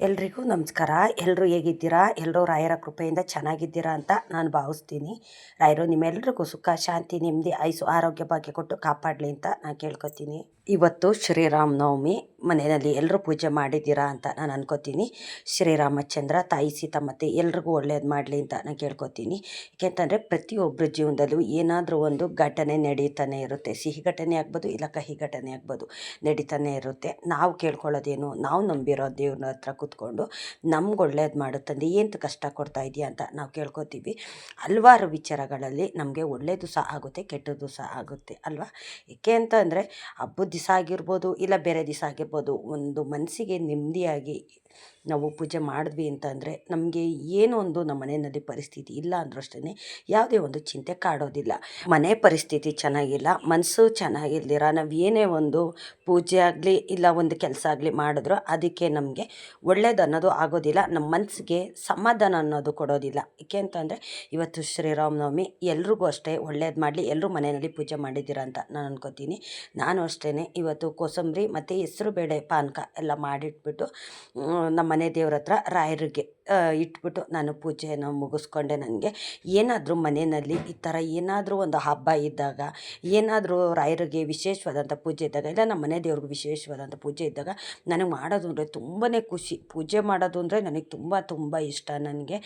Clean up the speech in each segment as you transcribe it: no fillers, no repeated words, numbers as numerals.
ಎಲ್ರಿಗೂ ನಮಸ್ಕಾರ. ಎಲ್ಲರೂ ಹೇಗಿದ್ದೀರಾ? ಎಲ್ಲರೂ ರಾಯರ ಕೃಪೆಯಿಂದ ಚೆನ್ನಾಗಿದ್ದೀರಾ ಅಂತ ನಾನು ಭಾವಿಸ್ತೀನಿ. ರಾಯರು ನಿಮ್ಮೆಲ್ರಿಗೂ ಸುಖ, ಶಾಂತಿ, ನೆಮ್ಮದಿ, ಆಯುಸ್ಸು, ಆರೋಗ್ಯ, ಭಾಗ್ಯ ಕೊಟ್ಟು ಕಾಪಾಡಲಿ ಅಂತ ನಾನು ಕೇಳ್ಕೊತೀನಿ. ಇವತ್ತು ಶ್ರೀರಾಮನವಮಿ. ಮನೆಯಲ್ಲಿ ಎಲ್ಲರೂ ಪೂಜೆ ಮಾಡಿದ್ದೀರಾ ಅಂತ ನಾನು ಅನ್ಕೋತೀನಿ. ಶ್ರೀರಾಮಚಂದ್ರ, ತಾಯಿ ಸೀತಮ್ಮತ್ತೆ ಎಲ್ರಿಗೂ ಒಳ್ಳೇದು ಮಾಡಲಿ ಅಂತ ನಾನು ಕೇಳ್ಕೊತೀನಿ. ಏಕೆಂತಂದರೆ ಪ್ರತಿಯೊಬ್ಬರ ಜೀವನದಲ್ಲೂ ಏನಾದರೂ ಒಂದು ಘಟನೆ ನಡೀತಾನೆ ಇರುತ್ತೆ. ಸಿಹಿ ಘಟನೆ ಆಗ್ಬೋದು, ಇಲ್ಲ ಕಹಿ ಘಟನೆ ಆಗ್ಬೋದು, ನಡೀತಾನೆ ಇರುತ್ತೆ. ನಾವು ಕೇಳ್ಕೊಳ್ಳೋದೇನು, ನಾವು ನಂಬಿರೋ ದೇವ್ರ ಹತ್ರ ಕೂತ್ಕೊಂಡು ನಮ್ಗೆ ಒಳ್ಳೇದು ಮಾಡುತ್ತಂದು ಏನು ಕಷ್ಟ ಕೊಡ್ತಾ ಇದೆಯಾ ಅಂತ ನಾವು ಕೇಳ್ಕೊತೀವಿ. ಹಲವಾರು ವಿಚಾರಗಳಲ್ಲಿ ನಮಗೆ ಒಳ್ಳೆಯದು ಸಹ ಆಗುತ್ತೆ, ಕೆಟ್ಟದ್ದು ಸಹ ಆಗುತ್ತೆ ಅಲ್ವಾ. ಏಕೆ ಅಂತ ಅಂದರೆ ಹಬ್ಬದ ದಿವಸ ಆಗಿರ್ಬೋದು, ಇಲ್ಲ ಬೇರೆ ದಿವಸ ಆಗಿರ್ಬೋದು, ಒಂದು ಮನಸ್ಸಿಗೆ ನೆಮ್ಮದಿಯಾಗಿ ನಾವು ಪೂಜೆ ಮಾಡಿದ್ವಿ ಅಂತಂದರೆ ನಮಗೆ ಏನೋ ಒಂದು ನಮ್ಮ ಮನೆಯಲ್ಲಿ ಪರಿಸ್ಥಿತಿ ಇಲ್ಲ ಅಂದರೂ ಅಷ್ಟೇ ಯಾವುದೇ ಒಂದು ಚಿಂತೆ ಕಾಡೋದಿಲ್ಲ. ಮನೆ ಪರಿಸ್ಥಿತಿ ಚೆನ್ನಾಗಿಲ್ಲ, ಮನಸ್ಸು ಚೆನ್ನಾಗಿಲ್ದಿರ ನಾವು ಏನೇ ಒಂದು ಪೂಜೆ ಆಗಲಿ ಇಲ್ಲ ಒಂದು ಕೆಲಸ ಆಗಲಿ ಮಾಡಿದ್ರು ಅದಕ್ಕೆ ನಮಗೆ ಒಳ್ಳೇದು ಅನ್ನೋದು ಆಗೋದಿಲ್ಲ. ನಮ್ಮ ಮನಸ್ಸಿಗೆ ಸಮಾಧಾನ ಅನ್ನೋದು ಕೊಡೋದಿಲ್ಲ. ಏಕೆ ಅಂತಂದರೆ ಇವತ್ತು ಶ್ರೀರಾಮನವಮಿ, ಎಲ್ರಿಗೂ ಅಷ್ಟೇ ಒಳ್ಳೇದು ಮಾಡಲಿ. ಎಲ್ಲರೂ ಮನೆಯಲ್ಲಿ ಪೂಜೆ ಮಾಡಿದ್ದೀರಾ ಅಂತ ನಾನು ಅನ್ಕೋತೀನಿ. ನಾನು ಅಷ್ಟೇ ಇವತ್ತು ಕೋಸಂಬರಿ ಮತ್ತು ಹೆಸರು ಬೇಳೆ ಪಾನಕ ಎಲ್ಲ ಮಾಡಿಟ್ಬಿಟ್ಟು ನಮ್ಮ ಮನೆ ದೇವ್ರ ಹತ್ರ ರಾಯರಿಗೆ ಇಟ್ಬಿಟ್ಟು ನಾನು ಪೂಜೆಯನ್ನು ಮುಗಿಸ್ಕೊಂಡೆ. ನನಗೆ ಏನಾದರೂ ಮನೆಯಲ್ಲಿ ಈ ಥರ ಏನಾದರೂ ಒಂದು ಹಬ್ಬ ಇದ್ದಾಗ, ಏನಾದರೂ ರಾಯರಿಗೆ ವಿಶೇಷವಾದಂಥ ಪೂಜೆ ಇದ್ದಾಗ, ಇಲ್ಲ ನಮ್ಮ ಮನೆ ದೇವ್ರಿಗೆ ವಿಶೇಷವಾದಂಥ ಪೂಜೆ ಇದ್ದಾಗ ನನಗೆ ಮಾಡೋದು ಅಂದರೆ ತುಂಬಾ ಖುಷಿ. ಪೂಜೆ ಮಾಡೋದು ಅಂದರೆ ನನಗೆ ತುಂಬ ಇಷ್ಟ ನನಗೆ.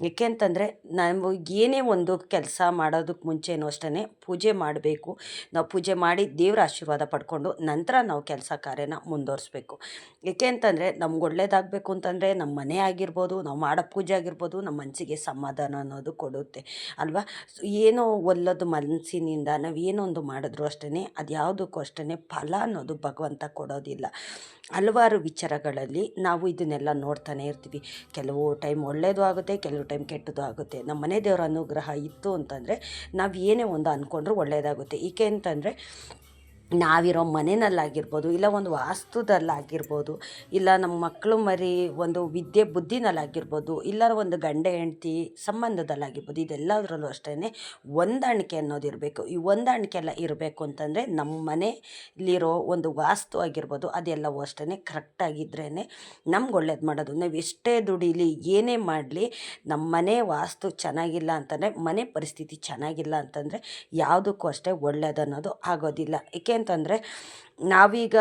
ಏಕೆ ಅಂತಂದರೆ ನಾವು ಏನೇ ಒಂದು ಕೆಲಸ ಮಾಡೋದಕ್ಕೆ ಮುಂಚೆನೂ ಅಷ್ಟೇ ಪೂಜೆ ಮಾಡಬೇಕು. ನಾವು ಪೂಜೆ ಮಾಡಿ ದೇವರ ಆಶೀರ್ವಾದ ಪಡ್ಕೊಂಡು ನಂತರ ನಾವು ಕೆಲಸ ಕಾರ್ಯನ ಮುಂದುವರಿಸ್ಬೇಕು. ಏಕೆ ಅಂತಂದರೆ ನಮ್ಗೆ ಒಳ್ಳೇದಾಗಬೇಕು ಅಂತಂದರೆ ನಮ್ಮ ಮನೆ ಆಗಿರ್ಬೋದು, ನಾವು ಮಾಡೋ ಪೂಜೆ ಆಗಿರ್ಬೋದು, ನಮ್ಮ ಮನಸ್ಸಿಗೆ ಸಮಾಧಾನ ಅನ್ನೋದು ಕೊಡುತ್ತೆ ಅಲ್ವಾ. ಏನೋ ಒಲ್ಲದು ಮನಸ್ಸಿನಿಂದ ನಾವು ಏನೋ ಒಂದು ಮಾಡಿದ್ರು ಅಷ್ಟೇ ಅದು ಯಾವುದಕ್ಕೂ ಅಷ್ಟೇ ಫಲ ಅನ್ನೋದು ಭಗವಂತ ಕೊಡೋದಿಲ್ಲ. ಹಲವಾರು ವಿಚಾರಗಳಲ್ಲಿ ನಾವು ಇದನ್ನೆಲ್ಲ ನೋಡ್ತಾನೆ ಇರ್ತೀವಿ. ಕೆಲವು ಟೈಮ್ ಒಳ್ಳೆಯದು ಆಗುತ್ತೆ, ಕೆಲವು ಟೈಮ್ ಕೆಟ್ಟದ್ದು ಆಗುತ್ತೆ. ನಮ್ಮ ಮನೆ ದೇವರ ಅನುಗ್ರಹ ಇತ್ತು ಅಂತಂದರೆ ನಾವು ಏನೇ ಒಂದು ಅಂದ್ಕೊಂಡ್ರೂ ಒಳ್ಳೆಯದಾಗುತ್ತೆ. ಏಕೆ ಅಂತಂದರೆ ನಾವಿರೋ ಮನೆಯಲ್ಲಾಗಿರ್ಬೋದು, ಇಲ್ಲ ಒಂದು ವಾಸ್ತುದಲ್ಲಾಗಿರ್ಬೋದು, ಇಲ್ಲ ನಮ್ಮ ಮಕ್ಕಳು ಮರಿ ಒಂದು ವಿದ್ಯೆ ಬುದ್ಧಿನಲ್ಲಾಗಿರ್ಬೋದು, ಇಲ್ಲ ಒಂದು ಗಂಡ ಹೆಂಡ್ತಿ ಸಂಬಂಧದಲ್ಲಾಗಿರ್ಬೋದು, ಇದೆಲ್ಲದರಲ್ಲೂ ಅಷ್ಟೇ ಹೊಂದಾಣಿಕೆ ಅನ್ನೋದಿರಬೇಕು. ಈ ಹೊಂದಾಣಿಕೆ ಎಲ್ಲ ಇರಬೇಕು ಅಂತಂದರೆ ನಮ್ಮ ಮನೆಯಲ್ಲಿರೋ ಒಂದು ವಾಸ್ತು ಆಗಿರ್ಬೋದು ಅದೆಲ್ಲವೂ ಅಷ್ಟೇ ಕರೆಕ್ಟಾಗಿದ್ರೇ ನಮ್ಗೆ ಒಳ್ಳೇದು ಮಾಡೋದು. ನಾವು ಎಷ್ಟೇ ದುಡೀಲಿ, ಏನೇ ಮಾಡಲಿ, ನಮ್ಮ ಮನೆ ವಾಸ್ತು ಚೆನ್ನಾಗಿಲ್ಲ ಅಂತಂದರೆ, ಮನೆ ಪರಿಸ್ಥಿತಿ ಚೆನ್ನಾಗಿಲ್ಲ ಅಂತಂದರೆ ಯಾವುದಕ್ಕೂ ಅಷ್ಟೇ ಒಳ್ಳೇದನ್ನೋದು ಆಗೋದಿಲ್ಲ. ಏಕೆ ಅಂತಂದರೆ ನಾವೀಗ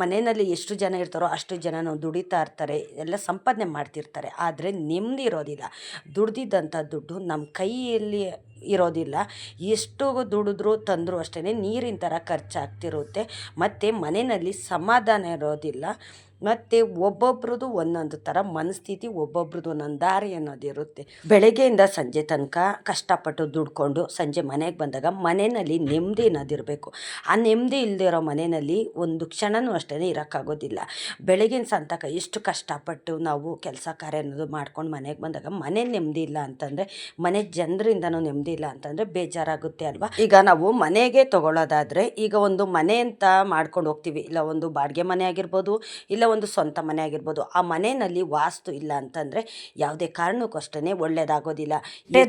ಮನೆಯಲ್ಲಿ ಎಷ್ಟು ಜನ ಇರ್ತಾರೋ ಅಷ್ಟು ಜನ ನಾವು ದುಡಿತಾ ಇರ್ತಾರೆ, ಎಲ್ಲ ಸಂಪಾದನೆ ಮಾಡ್ತಿರ್ತಾರೆ. ಆದರೆ ನೆಮ್ಮದಿ ಇರೋದಿಲ್ಲ. ದುಡ್ದಿದ್ದಂಥ ದುಡ್ಡು ನಮ್ಮ ಕೈಯಲ್ಲಿ ಇರೋದಿಲ್ಲ. ಎಷ್ಟು ದುಡಿದ್ರೂ ತಂದರೂ ಅಷ್ಟೇ ನೀರಿನ ಥರ ಖರ್ಚಾಗ್ತಿರುತ್ತೆ. ಮತ್ತು ಮನೆಯಲ್ಲಿ ಸಮಾಧಾನ ಇರೋದಿಲ್ಲ. ಮತ್ತು ಒಬ್ಬೊಬ್ರದ್ದು ಒಂದೊಂದು ಥರ ಮನಸ್ಥಿತಿ, ಒಬ್ಬೊಬ್ರದ್ದು ಒಂದೊಂದು ದಾರಿ ಅನ್ನೋದಿರುತ್ತೆ. ಬೆಳಗ್ಗೆಯಿಂದ ಸಂಜೆ ತನಕ ಕಷ್ಟಪಟ್ಟು ದುಡ್ಕೊಂಡು ಸಂಜೆ ಮನೆಗೆ ಬಂದಾಗ ಮನೆಯಲ್ಲಿ ನೆಮ್ಮದಿ ಅನ್ನೋದಿರಬೇಕು. ಆ ನೆಮ್ಮದಿ ಇಲ್ಲದಿರೋ ಮನೆಯಲ್ಲಿ ಒಂದು ಕ್ಷಣವೂ ಅಷ್ಟೇ ಇರೋಕ್ಕಾಗೋದಿಲ್ಲ. ಬೆಳಗಿನ ಸಂತಕ ಎಷ್ಟು ಕಷ್ಟಪಟ್ಟು ನಾವು ಕೆಲಸ ಕಾರ್ಯ ಅನ್ನೋದು ಮಾಡ್ಕೊಂಡು ಮನೆಗೆ ಬಂದಾಗ ಮನೆ ನೆಮ್ಮದಿ ಇಲ್ಲ ಅಂತಂದರೆ, ಮನೆ ಜನರಿಂದನೂ ನೆಮ್ಮದಿ ಇಲ್ಲ ಅಂತಂದರೆ ಬೇಜಾರಾಗುತ್ತೆ ಅಲ್ವಾ. ಈಗ ನಾವು ಮನೆಗೆ ತೊಗೊಳ್ಳೋದಾದರೆ, ಈಗ ಒಂದು ಮನೆ ಅಂತ ಮಾಡ್ಕೊಂಡು ಹೋಗ್ತೀವಿ, ಇಲ್ಲ ಒಂದು ಬಾಡಿಗೆ ಮನೆ ಆಗಿರ್ಬೋದು, ಇಲ್ಲ ಒಂದು ಸ್ವಂತ ಮನೆ ಆಗಿರ್ಬೋದು. ಆ ಮನೆಯಲ್ಲಿ ವಾಸ್ತು ಇಲ್ಲ ಅಂತಂದರೆ ಯಾವುದೇ ಕಾರಣಕ್ಕೂ ಅಷ್ಟೇ ಒಳ್ಳೆಯದಾಗೋದಿಲ್ಲ.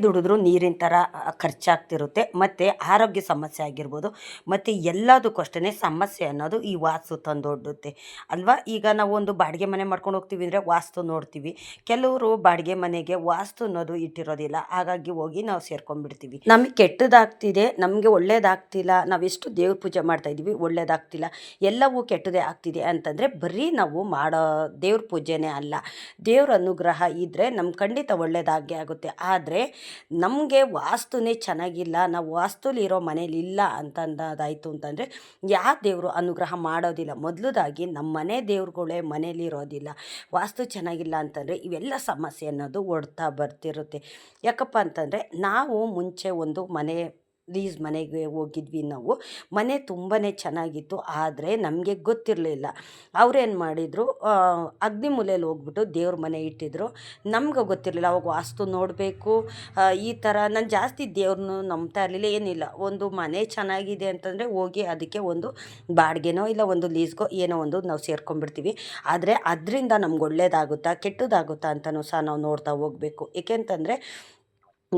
ದುಡಿದ್ರೂ ನೀರಿನ ಥರ ಖರ್ಚಾಗ್ತಿರುತ್ತೆ. ಮತ್ತು ಆರೋಗ್ಯ ಸಮಸ್ಯೆ ಆಗಿರ್ಬೋದು, ಮತ್ತು ಎಲ್ಲದಕ್ಕೂ ಅಷ್ಟೇ ಸಮಸ್ಯೆ ಅನ್ನೋದು ಈ ವಾಸ್ತು ತಂದೊಡ್ಡುತ್ತೆ ಅಲ್ವಾ. ಈಗ ನಾವು ಒಂದು ಬಾಡಿಗೆ ಮನೆ ಮಾಡ್ಕೊಂಡು ಹೋಗ್ತೀವಿ ಅಂದರೆ ವಾಸ್ತು ನೋಡ್ತೀವಿ. ಕೆಲವರು ಬಾಡಿಗೆ ಮನೆಗೆ ವಾಸ್ತು ಅನ್ನೋದು ಇಟ್ಟಿರೋದಿಲ್ಲ, ಹಾಗಾಗಿ ಹೋಗಿ ನಾವು ಸೇರ್ಕೊಂಡ್ಬಿಡ್ತೀವಿ. ನಮಗೆ ಕೆಟ್ಟದಾಗ್ತಿದೆ, ನಮಗೆ ಒಳ್ಳೇದಾಗ್ತಿಲ್ಲ, ನಾವೆಷ್ಟು ದೇವ್ರ ಪೂಜೆ ಮಾಡ್ತಾಯಿದ್ದೀವಿ ಒಳ್ಳೇದಾಗ್ತಿಲ್ಲ, ಎಲ್ಲವೂ ಕೆಟ್ಟದೇ ಆಗ್ತಿದೆ ಅಂತಂದರೆ ಬರೀ ನಾವು ಮಾಡೋ ದೇವ್ರ ಪೂಜೆನೇ ಅಲ್ಲ. ದೇವ್ರ ಅನುಗ್ರಹ ಇದ್ದರೆ ನಮ್ಗೆ ಖಂಡಿತ ಒಳ್ಳೆಯದಾಗೇ ಆಗುತ್ತೆ. ಆದರೆ ನಮಗೆ ವಾಸ್ತುನೇ ಚೆನ್ನಾಗಿಲ್ಲ, ನಾವು ವಾಸ್ತುಲಿರೋ ಮನೇಲಿ ಇಲ್ಲ ಅಂತಂದಾಯಿತು ಅಂತಂದರೆ ಯಾವ ದೇವರು ಅನುಗ್ರಹ ಮಾಡೋದಿಲ್ಲ. ಮೊದಲದಾಗಿ ನಮ್ಮ ಮನೆ ದೇವ್ರುಗಳೇ ಮನೇಲಿರೋದಿಲ್ಲ. ವಾಸ್ತು ಚೆನ್ನಾಗಿಲ್ಲ ಅಂತಂದರೆ ಇವೆಲ್ಲ ಸಮಸ್ಯೆ ಅನ್ನೋದು ಓಡ್ತಾ ಬರ್ತಿರುತ್ತೆ. ಯಾಕಪ್ಪ ಅಂತಂದರೆ ನಾವು ಮುಂಚೆ ಒಂದು ಲೀಸ್ ಮನೆಗೆ ಹೋಗಿದ್ವಿ ನಾವು. ಮನೆ ತುಂಬಾ ಚೆನ್ನಾಗಿತ್ತು, ಆದರೆ ನಮಗೆ ಗೊತ್ತಿರಲಿಲ್ಲ. ಅವ್ರೇನು ಮಾಡಿದರು, ಅಗ್ನಿ ಮೂಲೆಯಲ್ಲಿ ಹೋಗ್ಬಿಟ್ಟು ದೇವ್ರ ಮನೆ ಇಟ್ಟಿದ್ರು. ನಮ್ಗೆ ಗೊತ್ತಿರಲಿಲ್ಲ. ಅವಾಗ ವಾಸ್ತು ನೋಡಬೇಕು ಈ ಥರ ನಾನು ಜಾಸ್ತಿ ದೇವ್ರನ್ನೂ ನಂಬ್ತಾ ಇರಲಿಲ್ಲ. ಏನಿಲ್ಲ, ಒಂದು ಮನೆ ಚೆನ್ನಾಗಿದೆ ಅಂತಂದರೆ ಹೋಗಿ ಅದಕ್ಕೆ ಒಂದು ಬಾಡಿಗೆನೋ ಇಲ್ಲ ಒಂದು ಲೀಸ್ಗೋ ಏನೋ ಒಂದು ನಾವು ಸೇರ್ಕೊಂಡ್ಬಿಡ್ತೀವಿ. ಆದರೆ ಅದರಿಂದ ನಮ್ಗೆ ಒಳ್ಳೇದಾಗುತ್ತಾ ಕೆಟ್ಟದಾಗುತ್ತಾ ಅಂತಲೂ ಸಹ ನಾವು ನೋಡ್ತಾ ಹೋಗಬೇಕು. ಏಕೆಂತಂದರೆ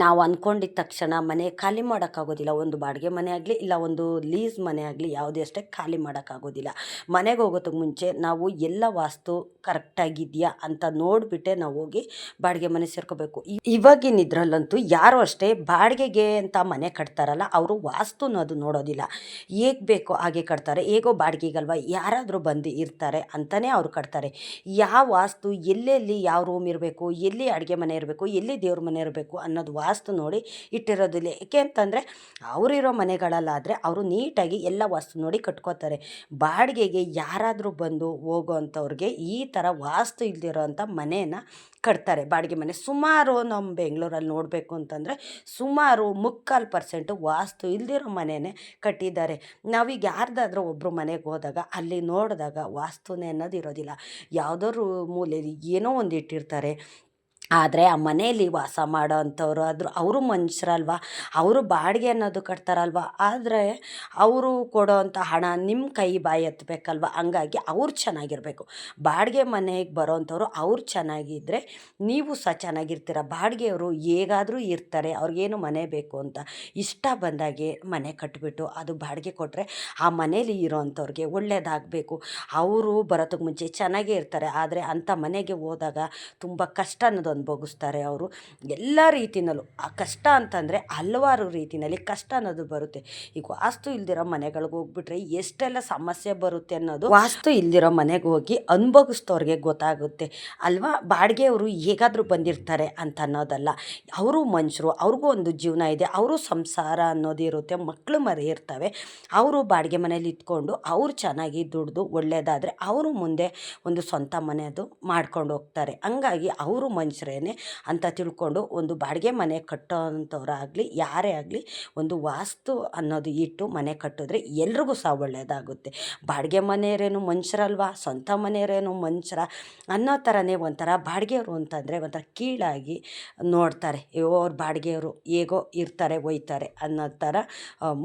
ನಾವು ಅಂದ್ಕೊಂಡಿದ್ದ ತಕ್ಷಣ ಮನೆ ಖಾಲಿ ಮಾಡೋಕ್ಕಾಗೋದಿಲ್ಲ. ಒಂದು ಬಾಡಿಗೆ ಮನೆ ಆಗಲಿ ಇಲ್ಲ ಒಂದು ಲೀಸ್ ಮನೆ ಆಗಲಿ ಯಾವುದೇ ಅಷ್ಟೇ ಖಾಲಿ ಮಾಡೋಕ್ಕಾಗೋದಿಲ್ಲ. ಮನೆಗೆ ಹೋಗೋದಕ್ಕೆ ಮುಂಚೆ ನಾವು ಎಲ್ಲ ವಾಸ್ತು ಕರೆಕ್ಟಾಗಿದೆಯಾ ಅಂತ ನೋಡಿಬಿಟ್ಟೆ ನಾವು ಹೋಗಿ ಬಾಡಿಗೆ ಮನೆ ಸೇರ್ಕೋಬೇಕು. ಇವಾಗಿನ ಇದರಲ್ಲಂತೂ ಯಾರು ಅಷ್ಟೇ ಬಾಡಿಗೆಗೆ ಅಂತ ಮನೆ ಕಟ್ತಾರಲ್ಲ ಅವರು ವಾಸ್ತು ಅನ್ನೋದು ನೋಡೋದಿಲ್ಲ. ಹೇಗೆ ಬೇಕೋ ಹಾಗೆ ಕಟ್ತಾರೆ. ಹೇಗೋ ಬಾಡಿಗೆಗಲ್ವ ಯಾರಾದರೂ ಬಂದು ಇರ್ತಾರೆ ಅಂತಲೇ ಅವ್ರು ಕಟ್ತಾರೆ. ಯಾವ ವಾಸ್ತು ಎಲ್ಲೆಲ್ಲಿ ಯಾವ ರೂಮ್ ಇರಬೇಕು, ಎಲ್ಲಿ ಅಡುಗೆ ಮನೆ ಇರಬೇಕು, ಎಲ್ಲಿ ದೇವ್ರ ಮನೆ ಇರಬೇಕು ಅನ್ನೋದು ವಾಸ್ತು ನೋಡಿ ಇಟ್ಟಿರೋದಿಲ್ಲ. ಏಕೆ ಅಂತಂದರೆ ಅವರಿರೋ ಮನೆಗಳಲ್ಲಾದರೆ ಅವರು ನೀಟಾಗಿ ಎಲ್ಲ ವಾಸ್ತು ನೋಡಿ ಕಟ್ಕೋತಾರೆ. ಬಾಡಿಗೆಗೆ ಯಾರಾದರೂ ಬಂದು ಹೋಗೋ ಅಂಥವ್ರಿಗೆ ಈ ಥರ ವಾಸ್ತು ಇಲ್ದಿರೋ ಅಂಥ ಮನೇನ ಕಟ್ತಾರೆ. ಬಾಡಿಗೆ ಮನೆ ಸುಮಾರು ನಮ್ಮ ಬೆಂಗಳೂರಲ್ಲಿ ನೋಡಬೇಕು ಅಂತಂದರೆ ಸುಮಾರು 3/4% ವಾಸ್ತು ಇಲ್ದಿರೋ ಮನೆಯೇ ಕಟ್ಟಿದ್ದಾರೆ. ನಾವೀಗ ಯಾರ್ದಾದ್ರೂ ಒಬ್ಬರು ಮನೆಗೆ ಹೋದಾಗ ಅಲ್ಲಿ ನೋಡಿದಾಗ ವಾಸ್ತುನೇ ಅನ್ನೋದು ಇರೋದಿಲ್ಲ. ಯಾವುದಾದ್ರು ಮೂಲೆಯಲ್ಲಿ ಏನೋ ಒಂದು ಇಟ್ಟಿರ್ತಾರೆ. ಆದರೆ ಆ ಮನೆಯಲ್ಲಿ ವಾಸ ಮಾಡೋ ಅಂಥವ್ರು ಆದರೂ ಅವರು ಮನುಷ್ಯರಲ್ವ, ಅವರು ಬಾಡಿಗೆ ಅನ್ನೋದು ಕಟ್ತಾರಲ್ವ. ಆದರೆ ಅವರು ಕೊಡೋ ಅಂಥ ಹಣ ನಿಮ್ಮ ಕೈ ಬಾಯಿ ಎತ್ತಬೇಕಲ್ವ. ಹಂಗಾಗಿ ಅವ್ರು ಚೆನ್ನಾಗಿರಬೇಕು. ಬಾಡಿಗೆ ಮನೆಗೆ ಬರೋವಂಥವ್ರು ಅವ್ರು ಚೆನ್ನಾಗಿದ್ದರೆ ನೀವು ಸಹ ಚೆನ್ನಾಗಿರ್ತೀರ. ಬಾಡಿಗೆಯವರು ಹೇಗಾದರೂ ಇರ್ತಾರೆ, ಅವ್ರಿಗೇನು ಮನೆ ಬೇಕು ಅಂತ ಇಷ್ಟ ಬಂದಾಗೆ ಮನೆ ಕಟ್ಟಿಬಿಟ್ಟು ಅದು ಬಾಡಿಗೆ ಕೊಟ್ಟರೆ ಆ ಮನೇಲಿ ಇರೋವಂಥವ್ರಿಗೆ ಒಳ್ಳೆಯದಾಗಬೇಕು. ಅವರು ಬರೋದಕ್ಕೆ ಮುಂಚೆ ಚೆನ್ನಾಗೇ ಇರ್ತಾರೆ. ಆದರೆ ಅಂಥ ಮನೆಗೆ ಹೋದಾಗ ತುಂಬ ಕಷ್ಟ ಅನ್ನೋದು ಅನುಭವಿಸ್ತಾರೆ ಅವರು ಎಲ್ಲ ರೀತಿಯಲ್ಲೂ. ಆ ಕಷ್ಟ ಅಂತಂದರೆ ಹಲವಾರು ರೀತಿಯಲ್ಲಿ ಕಷ್ಟ ಅನ್ನೋದು ಬರುತ್ತೆ. ಈಗ ವಾಸ್ತು ಇಲ್ದಿರೋ ಮನೆಗಳಿಗೆ ಹೋಗ್ಬಿಟ್ರೆ ಎಷ್ಟೆಲ್ಲ ಸಮಸ್ಯೆ ಬರುತ್ತೆ ಅನ್ನೋದು ವಾಸ್ತು ಇಲ್ದಿರೋ ಮನೆಗೆ ಹೋಗಿ ಅನುಭವಿಸ್ತವ್ರಿಗೆ ಗೊತ್ತಾಗುತ್ತೆ ಅಲ್ವಾ. ಬಾಡಿಗೆಯವರು ಹೇಗಾದರೂ ಬಂದಿರ್ತಾರೆ ಅಂತ ಅನ್ನೋದಲ್ಲ. ಅವರು ಮನುಷ್ಯರು, ಅವ್ರಿಗೂ ಒಂದು ಜೀವನ ಇದೆ, ಅವರು ಸಂಸಾರ ಅನ್ನೋದು ಇರುತ್ತೆ, ಮಕ್ಕಳು ಮರಿ ಇರ್ತವೆ. ಅವರು ಬಾಡಿಗೆ ಮನೇಲಿ ಇದ್ಕೊಂಡು ಅವ್ರು ಚೆನ್ನಾಗಿ ದುಡ್ದು ಒಳ್ಳೆಯದಾದರೆ ಅವರು ಮುಂದೆ ಒಂದು ಸ್ವಂತ ಮನೆಯದು ಮಾಡ್ಕೊಂಡು ಹೋಗ್ತಾರೆ. ಹಂಗಾಗಿ ಅವರು ಮನುಷ್ಯರೇನೆ ಅಂತ ತಿಳ್ಕೊಂಡು ಒಂದು ಬಾಡಿಗೆ ಮನೆ ಕಟ್ಟೋವಂಥವ್ರಾಗಲಿ ಯಾರೇ ಆಗಲಿ ಒಂದು ವಾಸ್ತು ಅನ್ನೋದು ಇಟ್ಟು ಮನೆ ಕಟ್ಟಿದ್ರೆ ಎಲ್ರಿಗೂ ಸಹ ಒಳ್ಳೆಯದಾಗುತ್ತೆ. ಬಾಡಿಗೆ ಮನೆಯವರೇನು ಮನುಷ್ಯರಲ್ವ, ಸ್ವಂತ ಮನೆಯವರೇನು ಮನುಷ್ಯರ ಅನ್ನೋ ಥರನೇ ಒಂಥರ ಬಾಡಿಗೆಯವರು ಅಂತಂದರೆ ಒಂಥರ ಕೀಳಾಗಿ ನೋಡ್ತಾರೆ. ಅವ್ರ ಬಾಡಿಗೆಯವರು ಹೇಗೋ ಇರ್ತಾರೆ ಒಯ್ತಾರೆ ಅನ್ನೋ ಥರ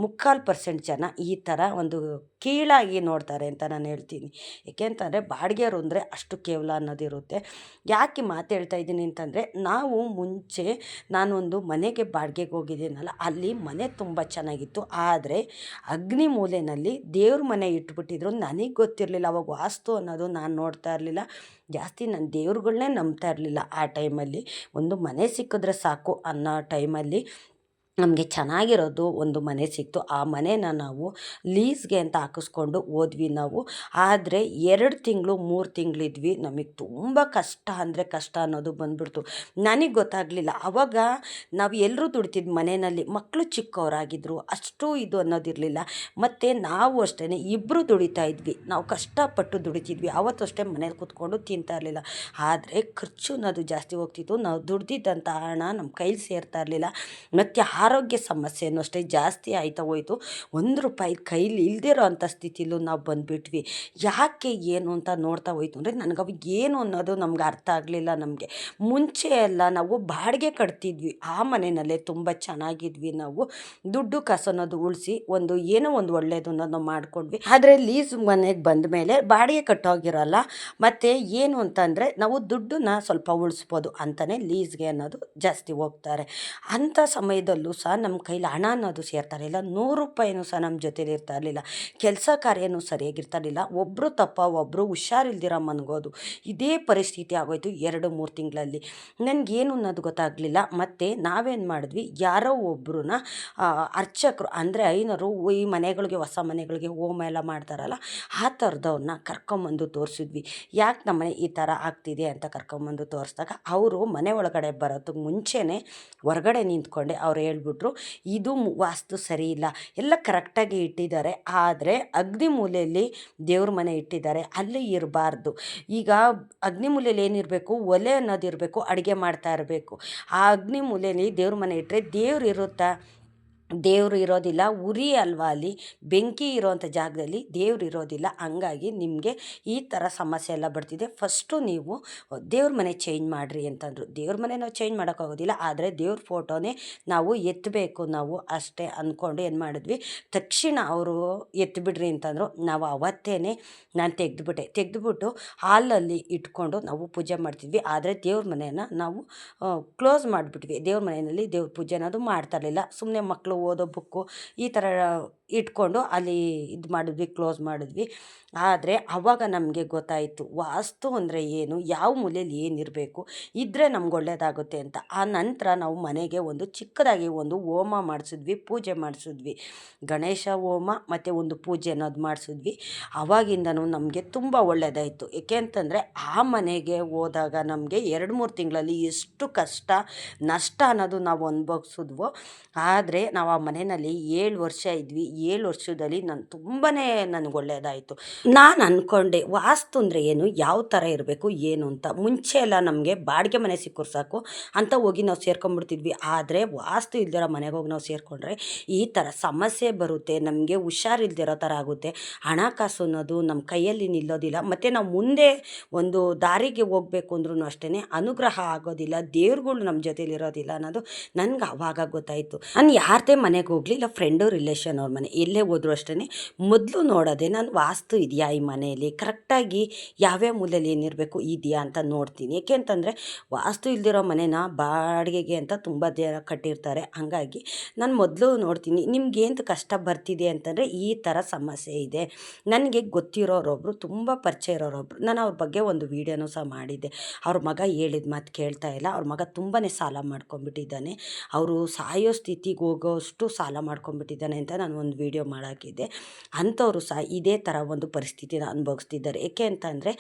3/4% ಜನ ಈ ಥರ ಒಂದು ಕೀಳಾಗಿ ನೋಡ್ತಾರೆ ಅಂತ ನಾನು ಹೇಳ್ತೀನಿ. ಏಕೆ ಅಂತಂದರೆ ಬಾಡಿಗೆಯವರು ಅಂದರೆ ಅಷ್ಟು ಕೇವಲ ಅನ್ನೋದಿರುತ್ತೆ. ಯಾಕೆ ಮಾತು ಹೇಳ್ತಾ ಇದ್ದೀನಿ ಅಂತಂದರೆ ನಾವು ಮುಂಚೆ ನಾನೊಂದು ಮನೆಗೆ ಬಾಡಿಗೆಗೆ ಹೋಗಿದ್ದೀನಲ್ಲ, ಅಲ್ಲಿ ಮನೆ ತುಂಬ ಚೆನ್ನಾಗಿತ್ತು. ಆದರೆ ಅಗ್ನಿ ಮೂಲೆಯಲ್ಲಿ ದೇವ್ರ ಮನೆ ಇಟ್ಬಿಟ್ಟಿದ್ರು. ನನಗೆ ಗೊತ್ತಿರಲಿಲ್ಲ ಅವಾಗ ವಾಸ್ತು ಅನ್ನೋದು ನಾನು ನೋಡ್ತಾ ಇರಲಿಲ್ಲ. ಜಾಸ್ತಿ ನಾನು ದೇವ್ರುಗಳ್ನೇ ನಂಬ್ತಾ ಇರಲಿಲ್ಲ ಆ ಟೈಮಲ್ಲಿ. ಒಂದು ಮನೆ ಸಿಕ್ಕಿದ್ರೆ ಸಾಕು ಅನ್ನೋ ಟೈಮಲ್ಲಿ ನಮಗೆ ಚೆನ್ನಾಗಿರೋದು ಒಂದು ಮನೆ ಸಿಕ್ತು. ಆ ಮನೇನ ನಾವು ಲೀಸ್ಗೆ ಅಂತ ಹಾಕಿಸ್ಕೊಂಡು ಹೋದ್ವಿ ನಾವು. ಆದರೆ 2 ತಿಂಗಳು 3 ತಿಂಗಳಿದ್ವಿ. ನಮಗೆ ತುಂಬ ಕಷ್ಟ ಅಂದರೆ ಕಷ್ಟ ಅನ್ನೋದು ಬಂದ್ಬಿಡ್ತು. ನನಗೆ ಗೊತ್ತಾಗಲಿಲ್ಲ ಆವಾಗ. ನಾವು ಎಲ್ಲರೂ ದುಡಿತಿದ್ವಿ ಮನೆಯಲ್ಲಿ, ಮಕ್ಕಳು ಚಿಕ್ಕವರಾಗಿದ್ದರು, ಅಷ್ಟು ಇದು ಅನ್ನೋದಿರಲಿಲ್ಲ. ಮತ್ತು ನಾವು ಅಷ್ಟೇ ಇಬ್ಬರು ದುಡಿತಾ ಇದ್ವಿ. ನಾವು ಕಷ್ಟಪಟ್ಟು ದುಡಿತಿದ್ವಿ. ಆವತ್ತು ಅಷ್ಟೇ ಮನೇಲಿ ಕೂತ್ಕೊಂಡು ತಿಂತಾ ಇರಲಿಲ್ಲ. ಆದರೆ ಖರ್ಚು ಅನ್ನೋದು ಜಾಸ್ತಿ ಹೋಗ್ತಿತ್ತು. ನಾವು ದುಡ್ದಿದ್ದಂಥ ಹಣ ನಮ್ಮ ಕೈಲಿ ಸೇರ್ತಾ ಇರಲಿಲ್ಲ. ಮತ್ತು ಆರೋಗ್ಯ ಸಮಸ್ಯೆನೂ ಅಷ್ಟೇ ಜಾಸ್ತಿ ಆಯ್ತಾ ಹೋಯಿತು. ₹1 ಕೈಲಿ ಇಲ್ದಿರೋ ಅಂಥ ಸ್ಥಿತಿಲೂ ನಾವು ಬಂದುಬಿಟ್ವಿ. ಯಾಕೆ ಏನು ಅಂತ ನೋಡ್ತಾ ಹೋಯ್ತು ಅಂದರೆ ನನಗೆ ಅವಾಗ ಏನು ಅನ್ನೋದು ನಮ್ಗೆ ಅರ್ಥ ಆಗಲಿಲ್ಲ. ನಮಗೆ ಮುಂಚೆ ಎಲ್ಲ ನಾವು ಬಾಡಿಗೆ ಕಟ್ತಿದ್ವಿ, ಆ ಮನೆಯಲ್ಲೇ ತುಂಬ ಚೆನ್ನಾಗಿದ್ವಿ. ನಾವು ದುಡ್ಡು ಕಾಸು ಅನ್ನೋದು ಉಳಿಸಿ ಒಂದು ಏನೋ ಒಂದು ಒಳ್ಳೆಯದು ಅನ್ನೋದು ಮಾಡ್ಕೊಂಡ್ವಿ. ಆದರೆ ಲೀಸ್ ಮನೆಗೆ ಬಂದ ಮೇಲೆ ಬಾಡಿಗೆ ಕಟ್ಟೋಗಿರಲ್ಲ. ಮತ್ತು ಏನು ಅಂತಂದರೆ ನಾವು ದುಡ್ಡನ್ನ ಸ್ವಲ್ಪ ಉಳಿಸ್ಬೋದು ಅಂತಲೇ ಲೀಸ್ಗೆ ಅನ್ನೋದು ಜಾಸ್ತಿ ಹೋಗ್ತಾರೆ. ಅಂಥ ಸಮಯದಲ್ಲೂ ಸಹ ನಮ್ಮ ಕೈಲಿ ಹಣ ಅನ್ನೋದು ಸೇರ್ತಾ ಇರಲಿಲ್ಲ. ₹100 ಸಹ ನಮ್ಮ ಜೊತೇಲಿ ಇರ್ತಾ ಇರಲಿಲ್ಲ. ಕೆಲಸ ಕಾರ್ಯನೂ ಸರಿಯಾಗಿರ್ತಾ ಇರಲಿಲ್ಲ. ಒಬ್ಬರು ಒಬ್ಬರು ಹುಷಾರಿಲ್ದಿರ ಮನ್ಗೋದು. ಇದೇ ಪರಿಸ್ಥಿತಿ ಆಗೋಯ್ತು 2-3 ತಿಂಗಳಲ್ಲಿ. ನನಗೇನು ಅನ್ನೋದು ಗೊತ್ತಾಗಲಿಲ್ಲ. ಮತ್ತು ನಾವೇನು ಮಾಡಿದ್ವಿ, ಯಾರೋ ಒಬ್ಬರನ್ನ ಅರ್ಚಕರು ಅಂದರೆ ಐನರು ಈ ಮನೆಗಳಿಗೆ, ಹೊಸ ಮನೆಗಳಿಗೆ ಹೋಮ ಎಲ್ಲ ಮಾಡ್ತಾರಲ್ಲ, ಆ ಥರದವ್ರನ್ನ ಕರ್ಕೊಂಬಂದು ತೋರಿಸಿದ್ವಿ. ಯಾಕೆ ನಮ್ಮನೆ ಈ ಥರ ಆಗ್ತಿದೆ ಅಂತ ಕರ್ಕೊಂಬಂದು ತೋರಿಸಿದಾಗ ಅವರು ಮನೆ ಒಳಗಡೆ ಬರೋದಕ್ಕೆ ಮುಂಚೆನೇ ಹೊರಗಡೆ ನಿಂತ್ಕೊಂಡೆ ಅವ್ರು ಹೇಳ್ಬಿಟ್ರು, ಇದು ವಾಸ್ತು ಸರಿ ಇಲ್ಲ, ಎಲ್ಲ ಕರೆಕ್ಟಾಗಿ ಇಟ್ಟಿದ್ದಾರೆ. ಆದರೆ ಅಗ್ನಿ ಮೂಲೆಯಲ್ಲಿ ದೇವ್ರ ಮನೆ ಇಟ್ಟಿದ್ದಾರೆ, ಅಲ್ಲಿ ಇರಬಾರ್ದು. ಈಗ ಅಗ್ನಿ ಮೂಲೆಯಲ್ಲಿ ಏನಿರಬೇಕು, ಒಲೆ ಅನ್ನೋದಿರಬೇಕು, ಅಡುಗೆ ಮಾಡ್ತಾ ಇರಬೇಕು. ಆ ಅಗ್ನಿ ಮೂಲೆಯಲ್ಲಿ ದೇವ್ರ ಮನೆ ಇಟ್ಟರೆ ದೇವ್ರು ಇರುತ್ತಾ? ದೇವರು ಇರೋದಿಲ್ಲ, ಉರಿ ಅಲ್ವಾ ಅಲ್ಲಿ, ಬೆಂಕಿ ಇರೋವಂಥ ಜಾಗದಲ್ಲಿ ದೇವ್ರು ಇರೋದಿಲ್ಲ. ಹಂಗಾಗಿ ನಿಮಗೆ ಈ ಥರ ಸಮಸ್ಯೆ ಎಲ್ಲ ಬರ್ತಿದೆ. ಫಸ್ಟು ನೀವು ದೇವ್ರ ಮನೆ ಚೇಂಜ್ ಮಾಡಿರಿ ಅಂತಂದರು. ದೇವ್ರ ಮನೆ ನಾವು ಚೇಂಜ್ ಮಾಡೋಕ್ಕಾಗೋದಿಲ್ಲ, ಆದರೆ ದೇವ್ರ ಫೋಟೋನೇ ನಾವು ಎತ್ತಬೇಕು ನಾವು ಅಷ್ಟೇ ಅಂದ್ಕೊಂಡು ಏನು ಮಾಡಿದ್ವಿ, ತಕ್ಷಣ ಅವರು ಎತ್ತಿಬಿಡ್ರಿ ಅಂತಂದರು. ನಾವು ಅವತ್ತೇ ನಾನು ತೆಗೆದುಬಿಟ್ಟು ಹಾಲಲ್ಲಿ ಇಟ್ಕೊಂಡು ನಾವು ಪೂಜೆ ಮಾಡ್ತಿದ್ವಿ. ಆದರೆ ದೇವ್ರ ಮನೆಯನ್ನು ನಾವು ಕ್ಲೋಸ್ ಮಾಡಿಬಿಟ್ವಿ. ದೇವ್ರ ಮನೆಯಲ್ಲಿ ದೇವ್ರ ಪೂಜೆ ಅನ್ನೋದು ಮಾಡ್ತಾ ಇರಲಿಲ್ಲ. ಸುಮ್ಮನೆ ಮಕ್ಕಳು ಓದೋ ಬುಕ್ಕು ಈ ಥರ ಇಟ್ಕೊಂಡು ಅಲ್ಲಿ ಇದು ಮಾಡಿದ್ವಿ, ಕ್ಲೋಸ್ ಮಾಡಿದ್ವಿ. ಆದರೆ ಆವಾಗ ನಮಗೆ ಗೊತ್ತಾಯಿತು ವಾಸ್ತು ಅಂದರೆ ಏನು, ಯಾವ ಮೂಲೆಯಲ್ಲಿ ಏನಿರಬೇಕು, ಇದ್ದರೆ ನಮ್ಗೆ ಒಳ್ಳೆಯದಾಗುತ್ತೆ ಅಂತ. ಆ ನಂತರ ನಾವು ಮನೆಗೆ ಒಂದು ಚಿಕ್ಕದಾಗಿ ಒಂದು ಹೋಮ ಮಾಡಿಸಿದ್ವಿ, ಪೂಜೆ ಮಾಡಿಸಿದ್ವಿ. ಗಣೇಶ ಹೋಮ ಮತ್ತು ಒಂದು ಪೂಜೆ ಅನ್ನೋದು ಮಾಡಿಸಿದ್ವಿ. ಆವಾಗಿಂದನೂ ನಮಗೆ ತುಂಬ ಒಳ್ಳೆಯದಾಯಿತು. ಏಕೆ ಅಂತಂದರೆ ಆ ಮನೆಗೆ ಹೋದಾಗ ನಮಗೆ 2-3 ತಿಂಗಳಲ್ಲಿ ಎಷ್ಟು ಕಷ್ಟ ನಷ್ಟ ಅನ್ನೋದು ನಾವು ಅನುಭವಿಸಿದ್ವೋ. ಆದರೆ ನಾವು ಆ ಮನೆಯಲ್ಲಿ 7 ವರ್ಷ ಇದ್ವಿ. 7 ವರ್ಷದಲ್ಲಿ ನನಗೆ ಒಳ್ಳೆಯದಾಯಿತು. ನಾನು ಅಂದ್ಕೊಂಡೆ ವಾಸ್ತು ಅಂದರೆ ಏನು, ಯಾವ ಥರ ಇರಬೇಕು ಏನು ಅಂತ. ಮುಂಚೆ ಎಲ್ಲ ನಮಗೆ ಬಾಡಿಗೆ ಮನೆ ಸಿಕ್ಕರು ಸಾಕು ಅಂತ ಹೋಗಿ ನಾವು ಸೇರ್ಕೊಂಡ್ಬಿಡ್ತಿದ್ವಿ. ಆದರೆ ವಾಸ್ತು ಇಲ್ದಿರೋ ಮನೆಗೆ ಹೋಗಿ ನಾವು ಸೇರಿಕೊಂಡ್ರೆ ಈ ಥರ ಸಮಸ್ಯೆ ಬರುತ್ತೆ, ನಮಗೆ ಹುಷಾರಿಲ್ದಿರೋ ಥರ ಆಗುತ್ತೆ. ಹಣಕಾಸು ಅನ್ನೋದು ನಮ್ಮ ಕೈಯಲ್ಲಿ ನಿಲ್ಲೋದಿಲ್ಲ. ಮತ್ತು ನಾವು ಮುಂದೆ ಒಂದು ದಾರಿಗೆ ಹೋಗಬೇಕು ಅಂದ್ರೂ ಅಷ್ಟೇ ಅನುಗ್ರಹ ಆಗೋದಿಲ್ಲ, ದೇವ್ರುಗಳು ನಮ್ಮ ಜೊತೇಲಿ ಇರೋದಿಲ್ಲ ಅನ್ನೋದು ನನಗೆ ಆವಾಗ ಗೊತ್ತಾಯಿತು. ನಾನು ಯಾರದೇ ಮನೆಗೆ ಹೋಗಲಿ, ಇಲ್ಲ ಫ್ರೆಂಡು ರಿಲೇಷನ್ ಅವ್ರ ಮನೆ ಎಲ್ಲೇ ಹೋದರೂ ಅಷ್ಟೇ ಮೊದಲು ನೋಡೋದೆ ನಾನು ವಾಸ್ತು ಇದೆಯಾ ಈ ಮನೆಯಲ್ಲಿ, ಕರೆಕ್ಟಾಗಿ ಯಾವ್ಯಾವ ಮೂಲೆಯಲ್ಲಿ ಏನಿರಬೇಕು ಇದೆಯಾ ಅಂತ ನೋಡ್ತೀನಿ. ಏಕೆ ಅಂತಂದರೆ ವಾಸ್ತು ಇಲ್ದಿರೋ ಮನೆನ ಬಾಡಿಗೆಗೆ ಅಂತ ತುಂಬ ಜನ ಕಟ್ಟಿರ್ತಾರೆ. ಹಾಗಾಗಿ ನಾನು ಮೊದಲು ನೋಡ್ತೀನಿ ನಿಮ್ಗೇಂತ ಕಷ್ಟ ಬರ್ತಿದೆ ಅಂತಂದರೆ ಈ ಥರ ಸಮಸ್ಯೆ ಇದೆ. ನನಗೆ ಗೊತ್ತಿರೋರೊಬ್ಬರು, ತುಂಬ ಪರಿಚಯ ಇರೋರೊಬ್ಬರು, ನಾನು ಅವ್ರ ಬಗ್ಗೆ ಒಂದು ವೀಡಿಯೋನೂ ಸಹ ಮಾಡಿದ್ದೆ. ಅವ್ರ ಮಗ ಹೇಳಿದ ಮಾತು ಕೇಳ್ತಾ ಇಲ್ಲ. ಅವ್ರ ಮಗ ತುಂಬಾ ಸಾಲ ಮಾಡ್ಕೊಂಡ್ಬಿಟ್ಟಿದ್ದಾನೆ. ಅವರು ಸಾಯೋ ಸ್ಥಿತಿಗೆ ಹೋಗೋಷ್ಟು ಸಾಲ ಮಾಡ್ಕೊಂಡ್ಬಿಟ್ಟಿದ್ದಾನೆ ಅಂತ ನಾನು ಒಂದು ವೀಡಿಯೋ ಮಾಡಾಕಿದ್ದೆ. ಅಂಥವರು ಸಹ ಇದೇ ಥರ ಒಂದು ಪರಿಸ್ಥಿತಿನ ಅನುಭವಿಸ್ತಿದ್ದಾರೆ. ಏಕೆ ಅಂತಂದರೆ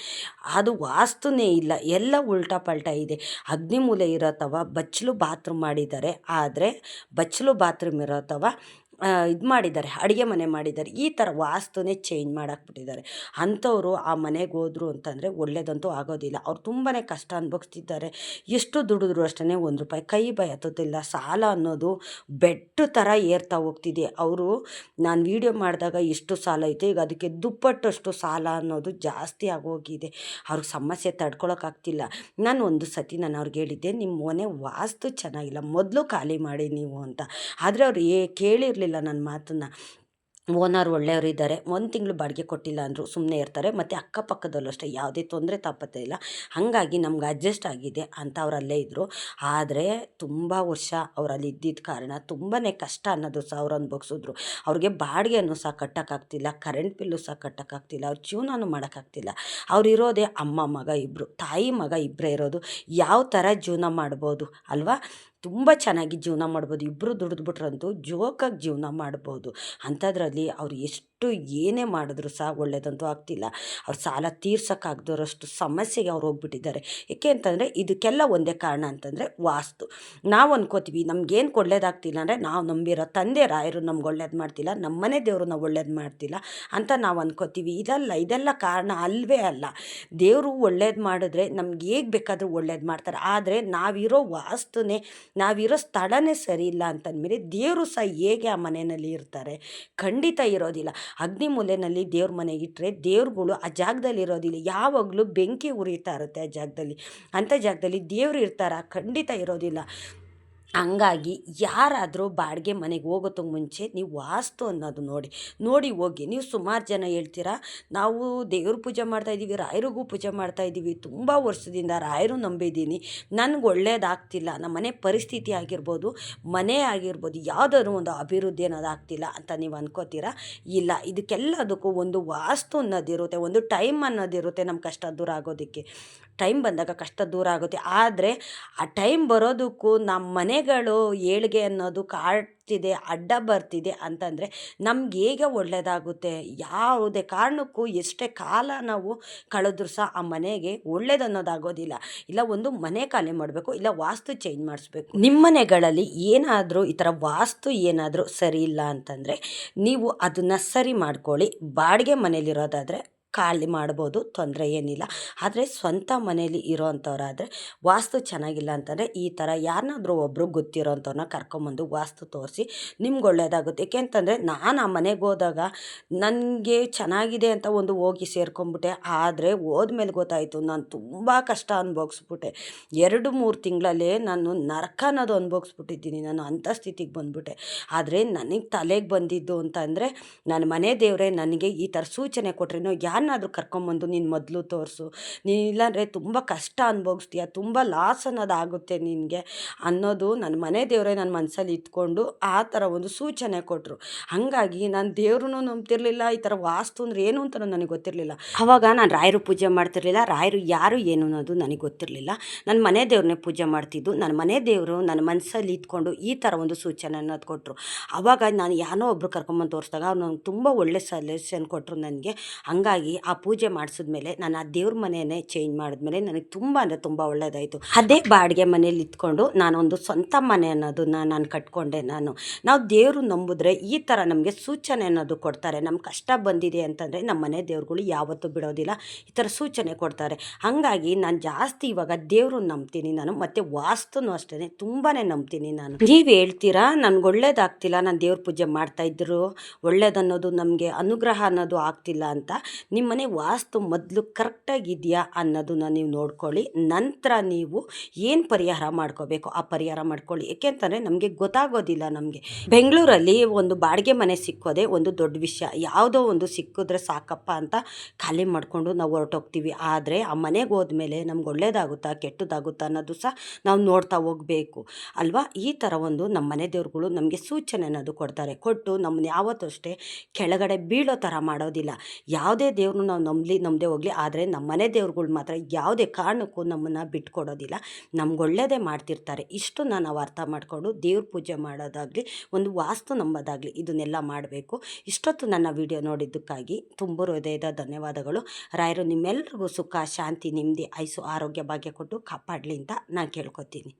ಅದು ವಾಸ್ತುನೇ ಇಲ್ಲ, ಎಲ್ಲ ಉಲ್ಟಾ ಪಲ್ಟಾ ಇದೆ. ಅಗ್ನಿಮೂಲೆ ಇರೋತವ ಬಚ್ಚಲು ಬಾತ್ರೂಮ್ ಮಾಡಿದ್ದಾರೆ, ಆದರೆ ಬಚ್ಚಲು ಬಾತ್ರೂಮ್ ಇರೋತವ ಇದು ಮಾಡಿದ್ದಾರೆ, ಅಡುಗೆ ಮನೆ ಮಾಡಿದ್ದಾರೆ. ಈ ಥರ ವಾಸ್ತುನೇ ಚೇಂಜ್ ಮಾಡಾಕ್ಬಿಟ್ಟಿದ್ದಾರೆ. ಅಂಥವರು ಆ ಮನೆಗೆ ಹೋದ್ರು ಅಂತಂದರೆ ಒಳ್ಳೇದಂತೂ ಆಗೋದಿಲ್ಲ. ಅವ್ರು ತುಂಬಾ ಕಷ್ಟ ಅನುಭವಿಸ್ತಿದ್ದಾರೆ. ಎಷ್ಟು ದುಡಿದ್ರು ಅಷ್ಟೇ ₹1 ಕೈ ಬಾಯಿ ಹತ್ತೋದಿಲ್ಲ. ಸಾಲ ಅನ್ನೋದು ಬೆಟ್ಟು ಥರ ಏರ್ತಾ ಹೋಗ್ತಿದೆ. ಅವರು ನಾನು ವೀಡಿಯೋ ಮಾಡಿದಾಗ ಎಷ್ಟು ಸಾಲ ಐತೆ, ಈಗ ಅದಕ್ಕೆ ದುಪ್ಪಟ್ಟಷ್ಟು ಸಾಲ ಅನ್ನೋದು ಜಾಸ್ತಿ ಆಗೋಗಿದೆ. ಅವ್ರಿಗೆ ಸಮಸ್ಯೆ ತಡ್ಕೊಳಕ್ಕಾಗ್ತಿಲ್ಲ. ನಾನು ಒಂದು ಸತಿ ನಾನು ಅವ್ರಿಗೆ ಹೇಳಿದ್ದೆ, ನಿಮ್ಮ ಮನೆ ವಾಸ್ತು ಚೆನ್ನಾಗಿಲ್ಲ, ಮೊದಲು ಖಾಲಿ ಮಾಡಿ ನೀವು ಅಂತ. ಆದರೆ ಅವ್ರು ಕೇಳಿರಲಿಲ್ಲ ನನ್ನ ಮಾತನ್ನು. ಓನರ್ ಒಳ್ಳೆಯವರಿದ್ದಾರೆ, 1 ತಿಂಗಳು ಬಾಡಿಗೆ ಕೊಟ್ಟಿಲ್ಲ ಅಂದರು, ಸುಮ್ಮನೆ ಇರ್ತಾರೆ. ಮತ್ತು ಅಕ್ಕಪಕ್ಕದಲ್ಲೂ ಅಷ್ಟೇ ಯಾವುದೇ ತೊಂದರೆ ತಾಪತ್ರೆ ಇಲ್ಲ. ಹಾಗಾಗಿ ನಮ್ಗೆ ಅಡ್ಜಸ್ಟ್ ಆಗಿದೆ ಅಂತ ಅವ್ರು ಅಲ್ಲೇ ಇದ್ದರು. ಆದರೆ ತುಂಬ ವರ್ಷ ಅವರಲ್ಲಿ ಇದ್ದಿದ್ದ ಕಾರಣ ತುಂಬಾ ಕಷ್ಟ ಅನ್ನೋದು ಸಹ ಅವ್ರು ಅನುಭವಿಸಿದ್ರು. ಅವ್ರಿಗೆ ಬಾಡಿಗೆಯನ್ನು ಸಹ ಕಟ್ಟೋಕ್ಕಾಗ್ತಿಲ್ಲ, ಕರೆಂಟ್ ಬಿಲ್ಲು ಸಹ ಕಟ್ಟೋಕ್ಕಾಗ್ತಿಲ್ಲ, ಅವ್ರು ಜೀವನನೂ ಮಾಡೋಕ್ಕಾಗ್ತಿಲ್ಲ. ಅವ್ರು ಇರೋದೇ ಅಮ್ಮ ಮಗ ಇಬ್ಬರು, ತಾಯಿ ಮಗ ಇಬ್ಬರೇ ಇರೋದು. ಯಾವ ಥರ ಜೀವನ ಮಾಡ್ಬೋದು ಅಲ್ವಾ? ತುಂಬ ಚೆನ್ನಾಗಿ ಜೀವನ ಮಾಡ್ಬೋದು. ಇಬ್ಬರು ದುಡಿದ್ಬಿಟ್ರಂತೂ ಜೋಕಾಗಿ ಜೀವನ ಮಾಡ್ಬೋದು. ಅಂಥದ್ರಲ್ಲಿ ಅವ್ರು ಎಷ್ಟು ಏನೇ ಮಾಡಿದ್ರು ಸಹ ಒಳ್ಳೆಯದಂತೂ ಆಗ್ತಿಲ್ಲ. ಅವ್ರು ಸಾಲ ತೀರ್ಸೋಕ್ಕಾಗ್ದೋರಷ್ಟು ಸಮಸ್ಯೆಗೆ ಅವ್ರು ಹೋಗ್ಬಿಟ್ಟಿದ್ದಾರೆ. ಏಕೆ ಅಂತಂದರೆ ಇದಕ್ಕೆಲ್ಲ ಒಂದೇ ಕಾರಣ ಅಂತಂದರೆ ವಾಸ್ತು. ನಾವು ಅನ್ಕೋತೀವಿ ನಮಗೇನು ಒಳ್ಳೇದಾಗ್ತಿಲ್ಲ ಅಂದರೆ ನಾವು ನಂಬಿರೋ ತಂದೆ ರಾಯರು ನಮ್ಗೆ ಒಳ್ಳೇದು ಮಾಡ್ತಿಲ್ಲ, ನಮ್ಮನೆ ದೇವರು ನಾವು ಒಳ್ಳೇದು ಮಾಡ್ತಿಲ್ಲ ಅಂತ ನಾವು ಅನ್ಕೋತೀವಿ. ಇದೆಲ್ಲ ಕಾರಣ ಅಲ್ವೇ ಅಲ್ಲ. ದೇವರು ಒಳ್ಳೇದು ಮಾಡಿದ್ರೆ ನಮ್ಗೆ ಹೇಗೆ ಬೇಕಾದರೂ ಒಳ್ಳೇದು ಮಾಡ್ತಾರೆ. ಆದರೆ ನಾವಿರೋ ವಾಸ್ತುನೇ, ನಾವಿರೋ ಸ್ಥಳನೇ ಸರಿ ಇಲ್ಲ ಅಂತಂದಮೇಲೆ ದೇವರು ಸಹ ಹೇಗೆ ಆ ಮನೆಯಲ್ಲಿ ಇರ್ತಾರೆ? ಖಂಡಿತ ಇರೋದಿಲ್ಲ. ಅಗ್ನಿಮೂಲೆಯಲ್ಲಿ ದೇವ್ರ ಮನೆ ಇಟ್ಟರೆ ದೇವ್ರುಗಳು ಆ ಜಾಗದಲ್ಲಿ ಇರೋದಿಲ್ಲ, ಯಾವಾಗಲೂ ಬೆಂಕಿ ಉರಿತಾ ಇರುತ್ತೆ ಆ ಜಾಗದಲ್ಲಿ. ಅಂಥ ಜಾಗದಲ್ಲಿ ದೇವ್ರು ಇರ್ತಾರಾ? ಖಂಡಿತ ಇರೋದಿಲ್ಲ. ಹಂಗಾಗಿ ಯಾರಾದರೂ ಬಾಡಿಗೆ ಮನೆಗೆ ಹೋಗೋದಕ್ಕೆ ಮುಂಚೆ ನೀವು ವಾಸ್ತು ಅನ್ನೋದು ನೋಡಿ ಹೋಗಿ. ನೀವು ಸುಮಾರು ಜನ ಹೇಳ್ತೀರಾ, ನಾವು ದೇವ್ರ ಪೂಜೆ ಮಾಡ್ತಾಯಿದ್ದೀವಿ, ರಾಯರಿಗೂ ಪೂಜೆ ಮಾಡ್ತಾಯಿದ್ದೀವಿ, ತುಂಬ ವರ್ಷದಿಂದ ರಾಯರು ನಂಬಿದ್ದೀನಿ, ನನಗೆ ಒಳ್ಳೇದಾಗ್ತಿಲ್ಲ, ನಮ್ಮ ಮನೆ ಪರಿಸ್ಥಿತಿ ಆಗಿರ್ಬೋದು, ಮನೆ ಆಗಿರ್ಬೋದು, ಯಾವುದಾದ್ರು ಒಂದು ಅಭಿವೃದ್ಧಿ ಅನ್ನೋದು ಆಗ್ತಿಲ್ಲ ಅಂತ ನೀವು ಅನ್ಕೋತೀರಾ. ಇಲ್ಲ, ಇದಕ್ಕೆಲ್ಲದಕ್ಕೂ ಒಂದು ವಾಸ್ತು ಅನ್ನೋದಿರುತ್ತೆ, ಒಂದು ಟೈಮ್ ಅನ್ನೋದಿರುತ್ತೆ ನಮ್ಮ ಕಷ್ಟ ದೂರ ಆಗೋದಕ್ಕೆ. ಟೈಮ್ ಬಂದಾಗ ಕಷ್ಟ ದೂರ ಆಗುತ್ತೆ. ಆದರೆ ಆ ಟೈಮ್ ಬರೋದಕ್ಕೂ ನಮ್ಮ ಮನೆಗಳು ಏಳಿಗೆ ಅನ್ನೋದು ಕಾಡ್ತಿದೆ, ಅಡ್ಡ ಬರ್ತಿದೆ ಅಂತಂದರೆ ನಮ್ಗೆ ಹೇಗೆ ಒಳ್ಳೆಯದಾಗುತ್ತೆ? ಯಾವುದೇ ಕಾರಣಕ್ಕೂ ಎಷ್ಟೇ ಕಾಲ ನಾವು ಕಳೆದ್ರೂ ಸಹ ಆ ಮನೆಗೆ ಒಳ್ಳೇದನ್ನೋದಾಗೋದಿಲ್ಲ. ಇಲ್ಲ ಒಂದು ಮನೆ ಖಾಲಿ ಮಾಡಬೇಕು, ಇಲ್ಲ ವಾಸ್ತು ಚೇಂಜ್ ಮಾಡಿಸ್ಬೇಕು. ನಿಮ್ಮ ಮನೆಗಳಲ್ಲಿ ಏನಾದರೂ ಈ ಥರ ವಾಸ್ತು ಏನಾದರೂ ಸರಿ ಇಲ್ಲ ಅಂತಂದರೆ ನೀವು ಅದನ್ನು ಸರಿ ಮಾಡ್ಕೊಳ್ಳಿ. ಬಾಡಿಗೆ ಮನೇಲಿರೋದಾದರೆ ಖಾಲಿ ಮಾಡ್ಬೋದು, ತೊಂದರೆ ಏನಿಲ್ಲ. ಆದರೆ ಸ್ವಂತ ಮನೇಲಿ ಇರೋವಂಥವ್ರಾದರೆ ವಾಸ್ತು ಚೆನ್ನಾಗಿಲ್ಲ ಅಂತಂದರೆ ಈ ಥರ ಯಾರನ್ನಾದ್ರೂ ಒಬ್ಬರು ಗೊತ್ತಿರೋಂಥವ್ರನ್ನ ಕರ್ಕೊಂಬಂದು ವಾಸ್ತು ತೋರಿಸಿ ನಿಮ್ಗೆ ಒಳ್ಳೆಯದಾಗುತ್ತೆ. ಏಕೆಂತಂದರೆ ನಾನು ಆ ಮನೆಗೆ ಹೋದಾಗ ನನಗೆ ಚೆನ್ನಾಗಿದೆ ಅಂತ ಒಂದು ಹೋಗಿ ಸೇರ್ಕೊಂಡ್ಬಿಟ್ಟೆ. ಆದರೆ ಹೋದ್ಮೇಲೆ ಗೊತ್ತಾಯಿತು ನಾನು ತುಂಬ ಕಷ್ಟ ಅನುಭವಿಸ್ಬಿಟ್ಟೆ. 2-3 ತಿಂಗಳಲ್ಲೇ ನಾನು ನರಕ ಅನ್ನೋದು ಅನುಭವಿಸ್ಬಿಟ್ಟಿದ್ದೀನಿ. ನಾನು ಅಂಥ ಸ್ಥಿತಿಗೆ ಬಂದ್ಬಿಟ್ಟೆ. ಆದರೆ ನನಗೆ ತಲೆಗೆ ಬಂದಿದ್ದು ಅಂತ ಅಂದರೆ ನನ್ನ ಮನೆ ದೇವರೇ ನನಗೆ ಈ ಥರ ಸೂಚನೆ ಕೊಟ್ಟರೆ ಯಾರನ್ನಾದ್ರೂ ಕರ್ಕೊಂಬಂದು ನೀನು ಮೊದಲು ತೋರಿಸು, ನೀನು ಇಲ್ಲಾಂದರೆ ತುಂಬ ಕಷ್ಟ ಅನುಭವಿಸ್ತೀಯ, ತುಂಬ ಲಾಸ್ ಅನ್ನೋದಾಗುತ್ತೆ ನಿನಗೆ ಅನ್ನೋದು ನನ್ನ ಮನೆ ದೇವರೇ ನನ್ನ ಮನಸ್ಸಲ್ಲಿ ಇಟ್ಕೊಂಡು ಆ ಥರ ಒಂದು ಸೂಚನೆ ಕೊಟ್ಟರು. ಹಾಗಾಗಿ ನಾನು ದೇವ್ರನ್ನೂ ನಂಬ್ತಿರ್ಲಿಲ್ಲ, ಈ ಥರ ವಾಸ್ತು ಅಂದ್ರೆ ಏನು ಅಂತಲೂ ನನಗೆ ಗೊತ್ತಿರಲಿಲ್ಲ. ಆವಾಗ ನಾನು ರಾಯರು ಪೂಜೆ ಮಾಡ್ತಿರ್ಲಿಲ್ಲ, ರಾಯರು ಯಾರು ಏನು ಅನ್ನೋದು ನನಗೆ ಗೊತ್ತಿರಲಿಲ್ಲ. ನನ್ನ ಮನೆ ದೇವ್ರನ್ನೇ ಪೂಜೆ ಮಾಡ್ತಿದ್ದು. ನನ್ನ ಮನೆ ದೇವರು ನನ್ನ ಮನಸ್ಸಲ್ಲಿ ಇಟ್ಕೊಂಡು ಈ ಥರ ಒಂದು ಸೂಚನೆ ಅನ್ನೋದು ಕೊಟ್ಟರು. ಆವಾಗ ನಾನು ಯಾರೋ ಒಬ್ಬರು ಕರ್ಕೊಂಬಂದು ತೋರಿಸಿದಾಗ ಅವ್ರು ನಂಗೆ ತುಂಬ ಒಳ್ಳೆ ಸಜೆಷನ್ ಕೊಟ್ಟರು ನನಗೆ. ಹಾಗಾಗಿ ಆ ಪೂಜೆ ಮಾಡಿಸಿದ್ಮೇಲೆ ನಾನು ಆ ದೇವ್ರ ಮನೆಯೇ ಚೇಂಜ್ ಮಾಡಿದ್ಮೇಲೆ ನನಗೆ ತುಂಬ ಅಂದರೆ ತುಂಬ ಒಳ್ಳೆಯದಾಯಿತು. ಅದೇ ಬಾಡಿಗೆ ಮನೇಲಿ ಇದ್ಕೊಂಡು ನಾನೊಂದು ಸ್ವಂತ ಮನೆ ಅನ್ನೋದನ್ನ ನಾನು ಕಟ್ಕೊಂಡೆ. ನಾವು ದೇವರು ನಂಬಿದ್ರೆ ಈ ಥರ ನಮಗೆ ಸೂಚನೆ ಅನ್ನೋದು ಕೊಡ್ತಾರೆ. ನಮ್ಮ ಕಷ್ಟ ಬಂದಿದೆ ಅಂತಂದರೆ ನಮ್ಮ ಮನೆ ದೇವ್ರುಗಳು ಯಾವತ್ತೂ ಬಿಡೋದಿಲ್ಲ, ಈ ಥರ ಸೂಚನೆ ಕೊಡ್ತಾರೆ. ಹಾಗಾಗಿ ನಾನು ಜಾಸ್ತಿ ಇವಾಗ ದೇವ್ರನ್ನ ನಂಬ್ತೀನಿ ನಾನು, ಮತ್ತು ವಾಸ್ತುನೂ ಅಷ್ಟೇ ತುಂಬಾ ನಂಬ್ತೀನಿ ನಾನು. ನೀವು ಹೇಳ್ತೀರಾ ನನಗೆ ಒಳ್ಳೇದಾಗ್ತಿಲ್ಲ, ನಾನು ದೇವ್ರ ಪೂಜೆ ಮಾಡ್ತಾಯಿದ್ರು ಒಳ್ಳೇದನ್ನೋದು ನಮಗೆ ಅನುಗ್ರಹ ಅನ್ನೋದು ಆಗ್ತಿಲ್ಲ ಅಂತ. ನಿಮ್ಮ ಮನೆ ವಾಸ್ತು ಮೊದಲು ಕರೆಕ್ಟಾಗಿದೆಯಾ ಅನ್ನೋದನ್ನ ನೀವು ನೋಡ್ಕೊಳ್ಳಿ. ನಂತರ ನೀವು ಏನು ಪರಿಹಾರ ಮಾಡ್ಕೋಬೇಕು ಆ ಪರಿಹಾರ ಮಾಡ್ಕೊಳ್ಳಿ. ಏಕೆಂತಂದರೆ ನಮಗೆ ಗೊತ್ತಾಗೋದಿಲ್ಲ. ನಮಗೆ ಬೆಂಗಳೂರಲ್ಲಿ ಒಂದು ಬಾಡಿಗೆ ಮನೆ ಸಿಕ್ಕೋದೆ ಒಂದು ದೊಡ್ಡ ವಿಷಯ. ಯಾವುದೋ ಒಂದು ಸಿಕ್ಕಿದ್ರೆ ಸಾಕಪ್ಪ ಅಂತ ಖಾಲಿ ಮಾಡಿಕೊಂಡು ನಾವು ಹೊರಟೋಗ್ತೀವಿ. ಆದರೆ ಆ ಮನೆಗೆ ಹೋದ್ಮೇಲೆ ನಮ್ಗೆ ಒಳ್ಳೇದಾಗುತ್ತಾ ಕೆಟ್ಟದಾಗುತ್ತಾ ಅನ್ನೋದು ಸಹ ನಾವು ನೋಡ್ತಾ ಹೋಗಬೇಕು ಅಲ್ವಾ. ಈ ಥರ ಒಂದು ನಮ್ಮ ಮನೆ ದೇವ್ರುಗಳು ನಮಗೆ ಸೂಚನೆ ಅನ್ನೋದು ಕೊಡ್ತಾರೆ. ಕೊಟ್ಟು ನಮ್ಮನ್ನ ಯಾವತ್ತೂ ಅಷ್ಟೇ ಕೆಳಗಡೆ ಬೀಳೋ ಥರ ಮಾಡೋದಿಲ್ಲ. ಯಾವುದೇ ದೇವ್ರನ್ನ ನಾವು ನಂಬದೇ ಹೋಗಲಿ, ಆದರೆ ನಮ್ಮ ಮನೆ ದೇವ್ರುಗಳು ಮಾತ್ರ ಯಾವುದೇ ಕಾರಣಕ್ಕೂ ನಮ್ಮನ್ನು ಬಿಟ್ಕೊಡೋದಿಲ್ಲ, ನಮ್ಗೆ ಒಳ್ಳೇದೇ ಮಾಡ್ತಿರ್ತಾರೆ. ಇಷ್ಟನ್ನು ನಾವು ಅರ್ಥ ಮಾಡಿಕೊಂಡು ದೇವ್ರ ಪೂಜೆ ಮಾಡೋದಾಗಲಿ ಒಂದು ವಾಸ್ತು ನಂಬೋದಾಗಲಿ ಇದನ್ನೆಲ್ಲ ಮಾಡಬೇಕು. ಇಷ್ಟೊತ್ತು ನನ್ನ ವಿಡಿಯೋ ನೋಡಿದ್ದಕ್ಕಾಗಿ ತುಂಬ ಹೃದಯದ ಧನ್ಯವಾದಗಳು. ರಾಯರು ನಿಮ್ಮೆಲ್ರಿಗೂ ಸುಖ ಶಾಂತಿ ನೆಮ್ಮದಿ ಆಯುಸ್ಸು ಆರೋಗ್ಯ ಭಾಗ್ಯ ಕೊಟ್ಟು ಕಾಪಾಡಲಿ ಅಂತ ನಾನು ಕೇಳ್ಕೊತೀನಿ.